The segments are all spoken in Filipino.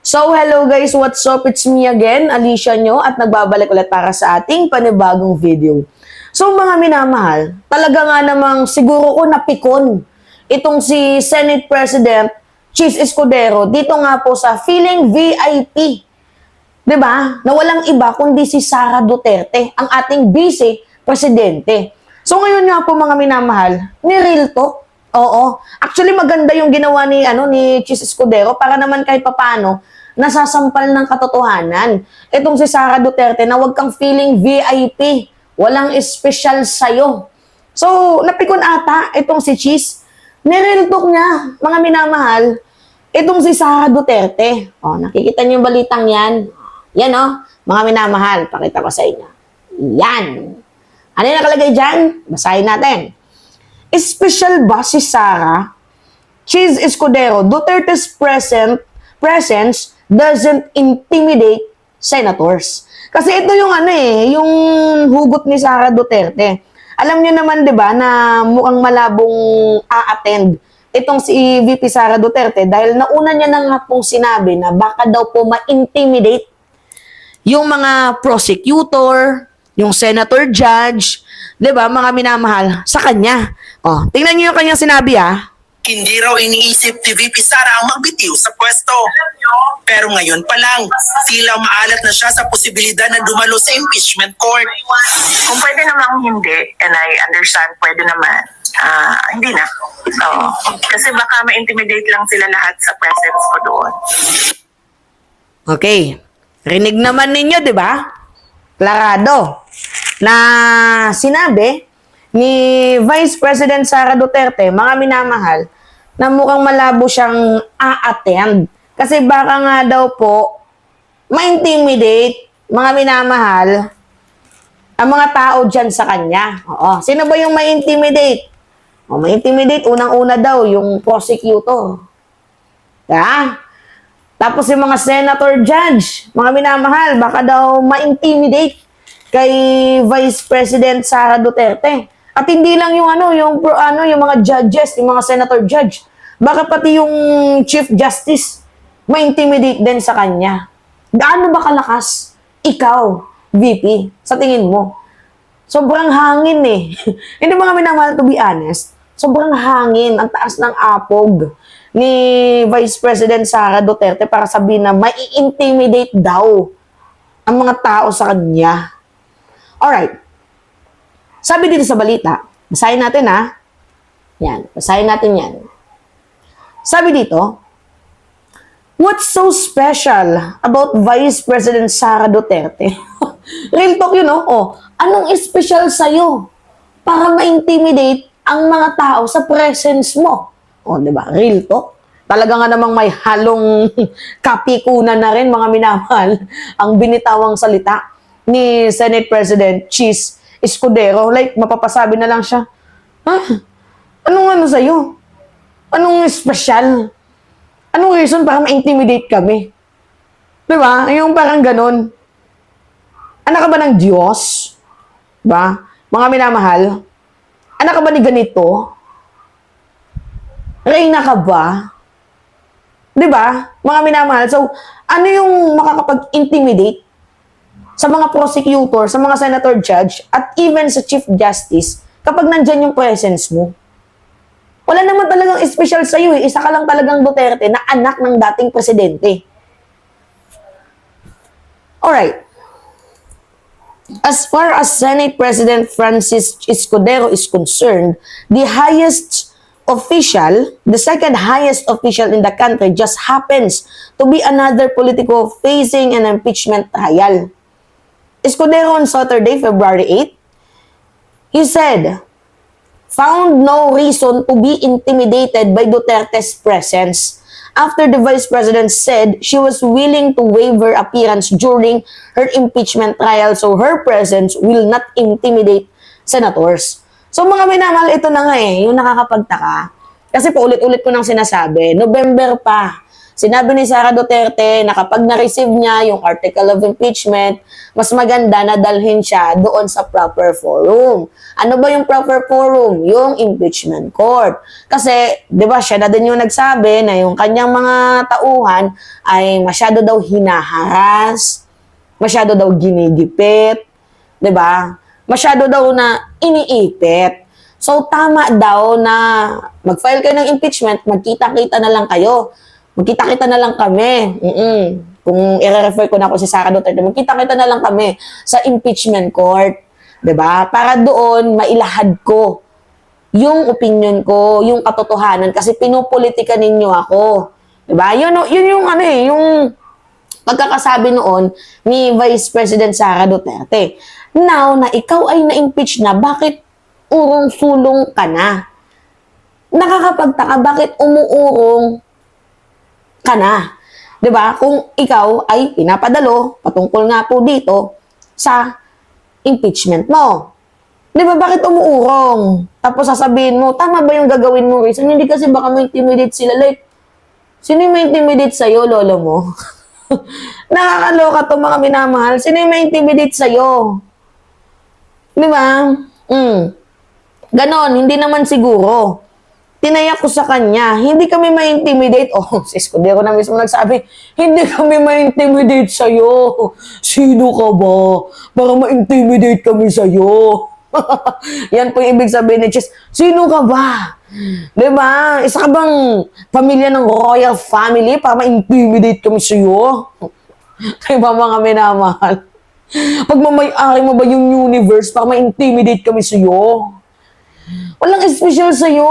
So, hello guys, what's up? It's me again, Alicia nyo, at nagbabalik ulit para sa ating panibagong video. So, mga minamahal, talaga nga namang siguro ko napikon itong si Senate President Chis Escudero dito nga po sa feeling VIP. 'Di ba? Na walang iba kundi si Sara Duterte, ang ating vice presidente. So, ngayon nga po mga minamahal, ni real talk. Oo. Actually, maganda yung ginawa ni Chis Escudero para naman kahit papaano nasasampal ng katotohanan. Itong si Sara Duterte na wag kang feeling VIP. Walang espesyal sa'yo. So, napikon ata itong si Chis. Nireal-talk niya, mga minamahal, itong si Sara Duterte. O, nakikita niyo yung balitang yan? Yan o, mga minamahal, pakita ko sa inyo. Yan. Ano yung nakalagay dyan? Basahin natin. Special ba si Sara? Chis Escudero, Duterte's presence doesn't intimidate senators. Kasi ito yung yung hugot ni Sara Duterte. Alam niyo naman 'di ba na mukhang malabong a-attend itong si VP Sara Duterte dahil nauna niya na nga pong sinabi na baka daw po ma-intimidate yung mga prosecutor, yung senator judge, 'di ba, mga minamahal sa kanya. Oh, tingnan niyo yung kanyang sinabi Hindi raw iniisip ni VP Sara ang magbitiw sa pwesto. Pero ngayon pa lang, tila maalat na siya sa posibilidad na dumalo sa impeachment court. Kung pwede namang hindi, and I understand, pwede naman, hindi na. Kasi baka ma-intimidate lang sila lahat sa presence ko doon. Okay. Rinig naman ninyo, di ba? Klarado. Na sinabi ni Vice President Sara Duterte, mga minamahal, na mukhang malabo siyang a-attend. Kasi baka nga daw po, ma-intimidate, mga minamahal, ang mga tao dyan sa kanya. Oo. Sino ba yung ma-intimidate? Ma-intimidate, unang-una daw, yung prosecutor. Yeah? Tapos yung mga senator judge, mga minamahal, baka daw ma-intimidate kay Vice President Sara Duterte. At hindi lang yung yung mga judges, yung mga senator judge. Baka pati yung Chief Justice ma-intimidate din sa kanya. Gaano ba kalakas ikaw, VP, sa tingin mo? Sobrang hangin Hindi mga minamahal, to be honest. Sobrang hangin, ang taas ng apog ni Vice President Sara Duterte para sabihin na mai-intimidate daw ang mga tao sa kanya. Alright. Sabi dito sa balita, basahin natin Yan, basahin natin yan. Sabi dito, what's so special about Vice President Sara Duterte? Real talk yun, anong special sa'yo para ma-intimidate ang mga tao sa presence mo? Diba? Real talk. Talaga nga namang may halong kapikunan na rin, mga minamahal, ang binitawang salita ni Senate President Chis Escudero. Like, mapapasabi na lang siya, anong sa'yo? Anong special? Anong reason para ma-intimidate kami? Diba? Yung parang ganun. Anak ka ba ng Diyos? Diba? Mga minamahal, anak ka ba ni ganito? Reyna ka ba? Diba? Mga minamahal. So, ano yung makakapag-intimidate sa mga prosecutor, sa mga senator judge, at even sa Chief Justice kapag nandyan yung presence mo? Wala naman talagang special sa'yo Isa ka lang talagang Duterte na anak ng dating presidente. Alright. As far as Senate President Francis Escudero is concerned, the second highest official in the country just happens to be another politico facing an impeachment trial. Escudero on Saturday, February 8, he said, found no reason to be intimidated by Duterte's presence after the Vice President said she was willing to waive her appearance during her impeachment trial so her presence will not intimidate senators. So mga minamahal, ito na nga yung nakakapagtaka. Kasi paulit-ulit ko nang sinasabi, November pa, Sinabi ni Sara Duterte na kapag na-receive niya yung article of impeachment, mas maganda na dalhin siya doon sa proper forum. Ano ba yung proper forum? Yung impeachment court. Kasi, di ba, siya na din yung nagsabi na yung kanyang mga tauhan ay masyado daw hinaharas, masyado daw ginigipit, di ba? Masyado daw na iniipit. So, tama daw na mag-file kayo ng impeachment, magkita-kita na lang kayo. Magkita-kita na lang kami. Kung i-refer ko na ako si Sara Duterte, magkita-kita na lang kami sa impeachment court. 'Di ba? Para doon mailahad ko yung opinion ko, yung katotohanan kasi pinupolitika ninyo ako. 'Di ba? Yun yung ano yung pagkakasabi noon ni Vice President Sara Duterte. Now na ikaw ay na-impeach na, bakit urong-sulong ka na? Nakakapagtaka, bakit umuurong ka na? 'Di ba? Kung ikaw ay pinapadalo patungkol nga po dito sa impeachment mo. 'Di ba, bakit umuurong? Tapos sasabihin mo, tama ba yung gagawin mo, reason? Hindi kasi baka ma-intimidate sila. Like, sino yung ma-intimidate sa'yo, lolo mo? Nakakaloka to mga minamahal. Sino yung ma-intimidate sa'yo? 'Di ba? Ganon, hindi naman siguro. Tinayak ko sa kanya, hindi kami ma-intimidate. Oh, sis ko, di ako na mismo nagsabi, hindi kami ma-intimidate sa'yo. Sino ka ba? Para ma-intimidate kami sa'yo. Yan po yung ibig sabihin ni Chis. Sino ka ba? Diba? Isa ka bang pamilya ng royal family para ma-intimidate kami sa'yo? Diba mga minamahal? Pagmamay-ari mo ba yung universe para ma-intimidate kami sa'yo? Walang special sa'yo.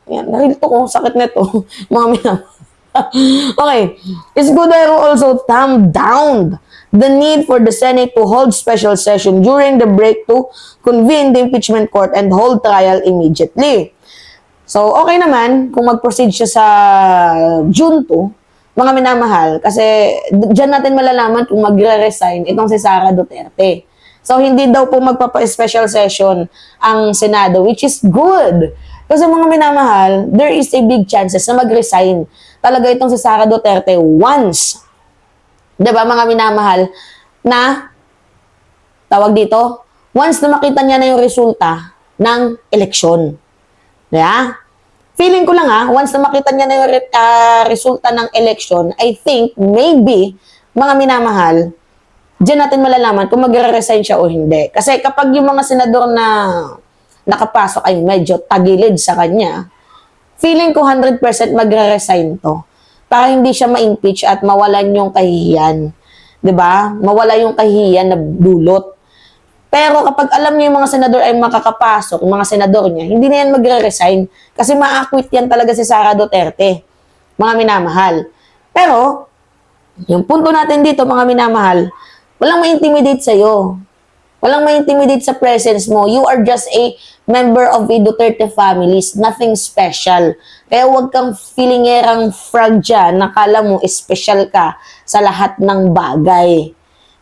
Yan, narito ko, sakit nito. Mga minamahal. Okay. Escudero also thumbed down the need for the Senate to hold special session during the break to convene the impeachment court and hold trial immediately. So, okay naman kung mag-proceed siya sa June 2, mga minamahal, kasi dyan natin malalaman kung magre-resign itong si Sara Duterte. So, hindi daw po magpapa-special session ang Senado, which is good. Kasi mga minamahal, there is a big chances na mag-resign talaga itong si Sara Duterte once. 'Di ba mga minamahal, na tawag dito, once na makita niya na yung resulta ng eleksyon. Diba? Feeling ko lang once na makita niya na yung resulta ng eleksyon, I think maybe mga minamahal, diyan natin malalaman kung magre-resign siya o hindi. Kasi kapag yung mga senador na nakapasok ay medyo tagilid sa kanya, feeling ko 100% magre-resign to. Para hindi siya ma-impeach at mawalan yung kahihiyan. 'Di ba? Mawala yung kahihiyan na dulot. Pero kapag alam niyo yung mga senador ay makakapasok, yung mga senador niya, hindi na yan magre-resign. Kasi ma-acquit yan talaga si Sara Duterte. Mga minamahal. Pero, yung punto natin dito, mga minamahal, walang ma-intimidate sa'yo. Walang ma-intimidate sa presence mo. You are just a member of a Duterte families. Nothing special. Kaya huwag kang feelingerang frag dyan. Nakala mo, special ka sa lahat ng bagay.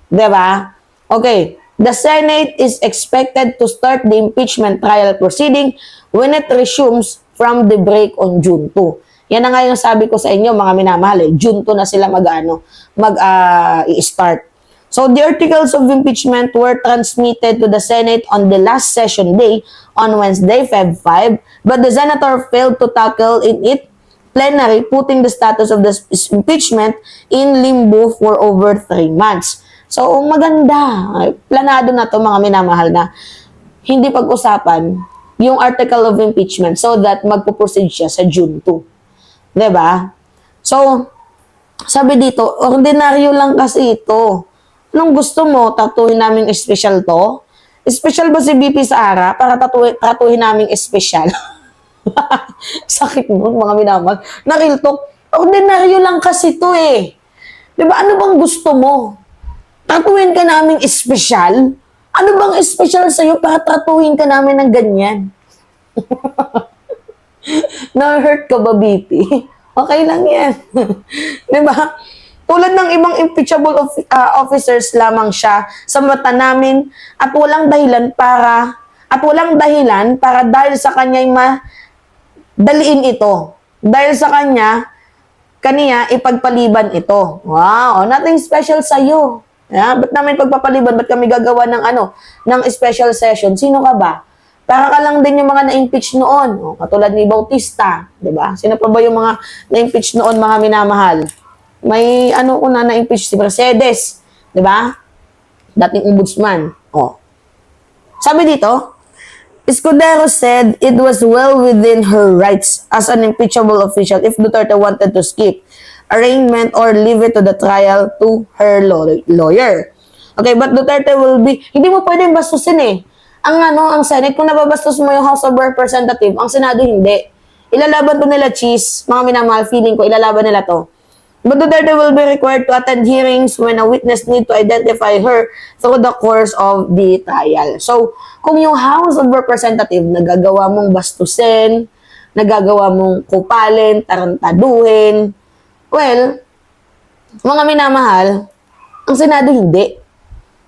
Diba? Okay. The Senate is expected to start the impeachment trial proceeding when it resumes from the break on June 2. Yan na nga yung sabi ko sa inyo, mga minamahal. June 2 na sila i-start. So, the articles of impeachment were transmitted to the Senate on the last session day on Wednesday, Feb 5, but the senator failed to tackle it plenary, putting the status of the impeachment in limbo for over 3 months. So, maganda. Planado na to mga minamahal na hindi pag-usapan yung article of impeachment so that magpo-proceed siya sa June 2. Diba? So, sabi dito, ordinaryo lang kasi ito. Anong gusto mo? Tatuhin namin special to? Special ba si BP Sara para tatuhin namin special? Sakit nun, mga minamahal. Na-real talk, ordinaryo lang kasi to eh. Diba? Ano bang gusto mo? Tratuhin ka namin espesyal? Ano bang espesyal sa'yo para tratuhin ka namin ng ganyan? Na-hurt ka ba, BP? Okay lang yan. Diba? Tulad ng ibang impeachable officers lamang siya sa mata namin at walang dahilan dahil sa kanya'y madaliin ito. Dahil sa kanya, kaniya ipagpaliban ito. Wow, nothing special sa'yo. Ba't namin pagpapaliban? Ba't kami gagawa ng ng special session? Sino ka ba? Para ka lang din yung mga na-impeach noon. Katulad ni Bautista, di ba? Sino pa ba yung mga na-impeach noon, mga minamahal? May na-impeach si Mercedes, di ba? Dating ombudsman. Sabi dito, Escudero said it was well within her rights as an impeachable official if Duterte wanted to skip arraignment or leave it to the trial to her lawyer. Okay, but Duterte will be, hindi mo pwedeng bastusin eh. Ang Senate, kung nababastos mo yung House of Representatives, ang Senado hindi. Ilalaban to nila, Cheese, mga minamahal, feeling ko, ilalaban nila to. But Duterte will be required to attend hearings when a witness need to identify her through the course of the trial. So, kung yung House of Representatives nagagawa mong bastusin, nagagawa mong kupalin, tarantaduhin, well, mga minamahal, ang Senado hindi.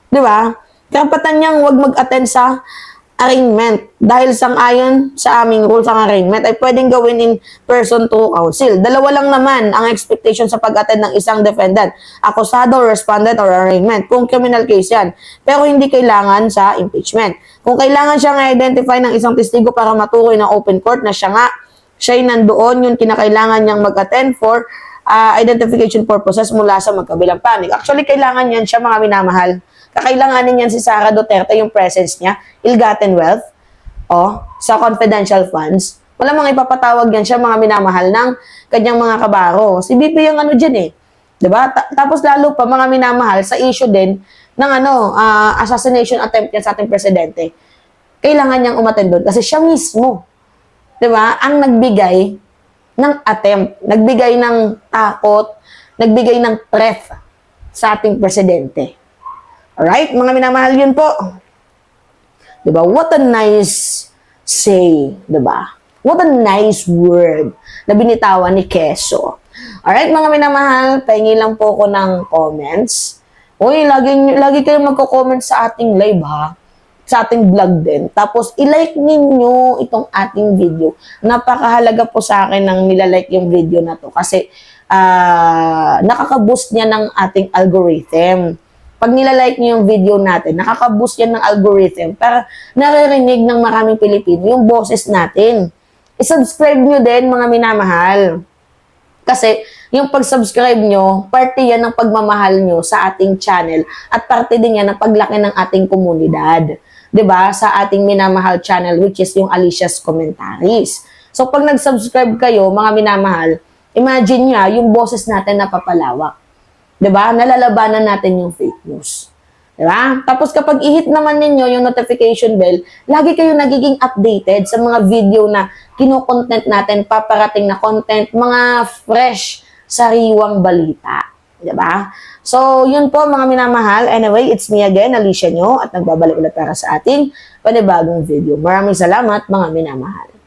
Di ba? Karapatan niyang huwag mag-attend sa arraignment. Dahil sang-ayon sa aming rules ang arraignment ay pwedeng gawin in person to counsel. Dalawa lang naman ang expectation sa pag-attend ng isang defendant. Akusado, respondent, or arraignment. Kung criminal case yan. Pero hindi kailangan sa impeachment. Kung kailangan siyang i-identify ng isang testigo para matukoy ng open court na siya'y nandoon, yung kinakailangan niyang mag-attend for identification purposes mula sa magkabilang panig. Actually, kailangan yan siya, mga minamahal. Kakailanganin yan si Sara Duterte, yung presence niya, ill-gotten wealth, sa confidential funds. Wala mga ipapatawag yan siya, mga minamahal ng kanyang mga kabaro. Si BP yung dyan eh. Diba? Tapos lalo pa, mga minamahal, sa issue din ng assassination attempt niya sa ating presidente. Kailangan niyang umattend doon kasi siya mismo, diba, ang nagbigay ng attempt, nagbigay ng takot, nagbigay ng threat sa ating presidente. Alright, mga minamahal, yun po. Diba? What a nice say, diba? What a nice word na binitawan ni Quezon. Alright, mga minamahal, pahingi lang po ko ng comments. Uy, lagi kayong magko-comment sa ating live, ha? Sa ating vlog din. Tapos, i-like ninyo itong ating video. Napakahalaga po sa akin ng nilalike yung video na to. Kasi, nakaka-boost niya ng ating algorithm. Pag nilalike niyo yung video natin, nakaka-boost yan ng algorithm para naririnig ng maraming Pilipino yung boses natin. I-subscribe nyo din, mga minamahal. Kasi yung pag-subscribe nyo, parte yan ng pagmamahal nyo sa ating channel at parte din yan ng paglaki ng ating komunidad. 'Di ba? Sa ating minamahal channel, which is yung Alicia's Commentaries. So pag nag-subscribe kayo, mga minamahal, imagine nyo yung boses natin napapalawak. 'Di ba? Nalalabanan natin yung fake news. 'Di ba? Tapos kapag i-hit naman ninyo yung notification bell, lagi kayo nagiging updated sa mga video na kino-content natin, paparating na content, mga fresh, sariwang balita. 'Di ba? So, yun po, mga minamahal. Anyway, it's me again, Alicia nyo, at nagbabalik ulit para sa ating panibagong video. Maraming salamat, mga minamahal.